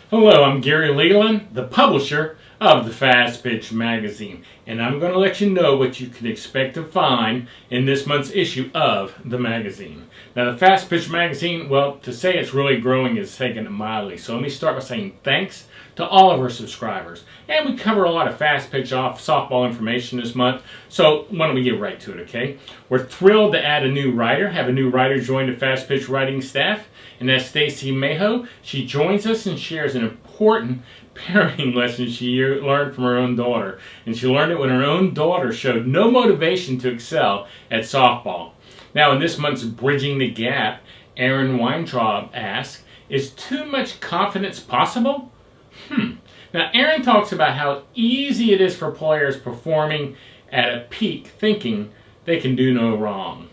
Hello, I'm Gary Leland, the publisher of the Fastpitch Magazine, and I'm going to let you know what you can expect to find in this month's issue of the magazine. Now, the Fastpitch Magazine, well, to say it's really growing is taking it mildly, so let me start by saying thanks to all of our subscribers. And we cover a lot of fast pitch off softball information this month, so why don't we get right to it, okay? We're thrilled to add a new writer, have a new writer join the Fast Pitch writing staff, and that's Stacie Mahoe. She joins us and shares an important parenting lesson she learned from her own daughter. And she learned it when her own daughter showed no motivation to excel at softball. Now, in this month's Bridging the Gap, Aaron Weintraub asks, is too much confidence possible? Now, Aaron talks about how easy it is for players performing at a peak thinking they can do no wrong.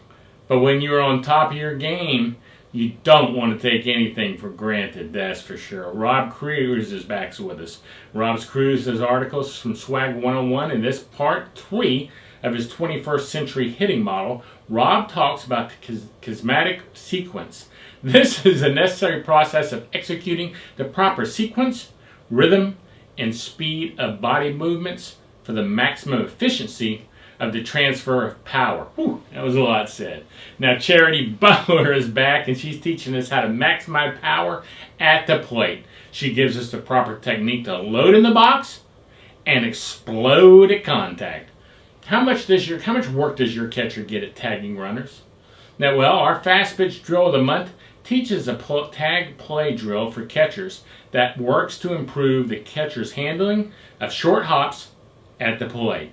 But when you're on top of your game, you don't want to take anything for granted, that's for sure. Rob Cruz is back with us. Rob's Cruz's articles from Swag 101 in this part 3 of his 21st century hitting model. Rob talks about the Kinematic Sequence. This is a necessary process of executing the proper sequence, rhythm, and speed of body movements for the maximum efficiency of the transfer of power. Whew, that was a lot said. Now, Charity Butler is back, and she's teaching us how to maximize power at the plate. She gives us the proper technique to load in the box and explode at contact. How much work does your catcher get at tagging runners? Now, well, our fast pitch drill of the month teaches a tag play drill for catchers that works to improve the catcher's handling of short hops at the plate.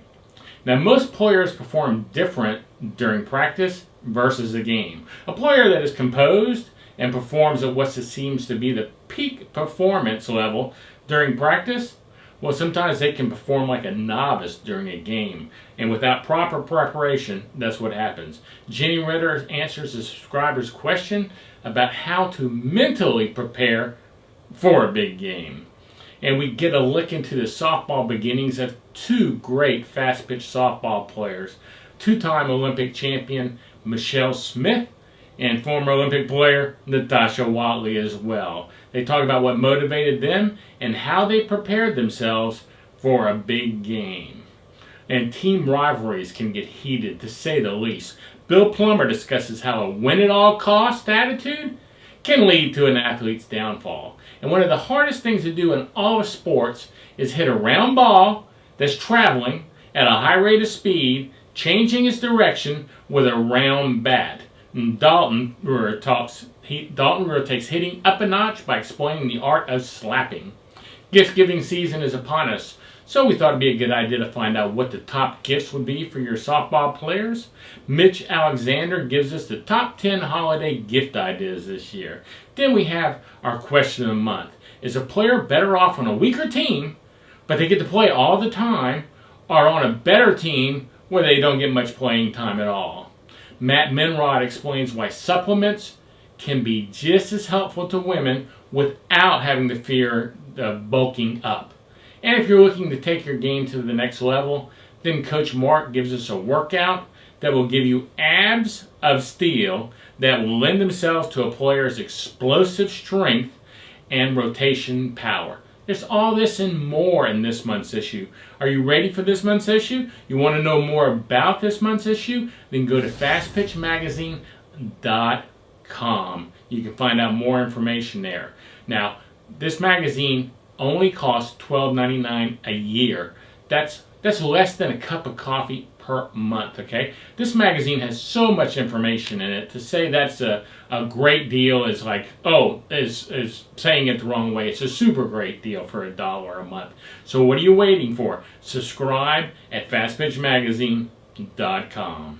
Now, most players perform different during practice versus a game. A player that is composed and performs at what seems to be the peak performance level during practice, well, sometimes they can perform like a novice during a game. And without proper preparation, that's what happens. Jenny Ritter answers the subscriber's question about how to mentally prepare for a big game. And we get a look into the softball beginnings of two great fast pitch softball players, two-time Olympic champion Michelle Smith and former Olympic player Natasha Watley as well. They talk about what motivated them and how they prepared themselves for a big game. And team rivalries can get heated, to say the least. Bill Plummer discusses how a win-at-all-cost attitude can lead to an athlete's downfall. And one of the hardest things to do in all of sports is hit a round ball that's traveling at a high rate of speed, changing its direction with a round bat. And Dalton Ruhr takes hitting up a notch by explaining the art of slapping. Gift-giving season is upon us, so we thought it'd be a good idea to find out what the top gifts would be for your softball players. Mitch Alexander gives us the top 10 holiday gift ideas this year. Then we have our question of the month. Is a player better off on a weaker team, but they get to play all the time, or on a better team where they don't get much playing time at all? Matt Menrod explains why supplements can be just as helpful to women without having the fear of bulking up. And if you're looking to take your game to the next level, then Coach Mark gives us a workout that will give you abs of steel that will lend themselves to a player's explosive strength and rotation power. There's all this and more in this month's issue. Are you ready for this month's issue? You want to know more about this month's issue? Then go to fastpitchmagazine.com. You can find out more information there. Now, this magazine only costs $12.99 a year. That's less than a cup of coffee per month, okay? This magazine has so much information in it. To say that's a great deal is like, is saying it the wrong way. It's a super great deal for $1 a month. So what are you waiting for? Subscribe at fastpitchmagazine.com.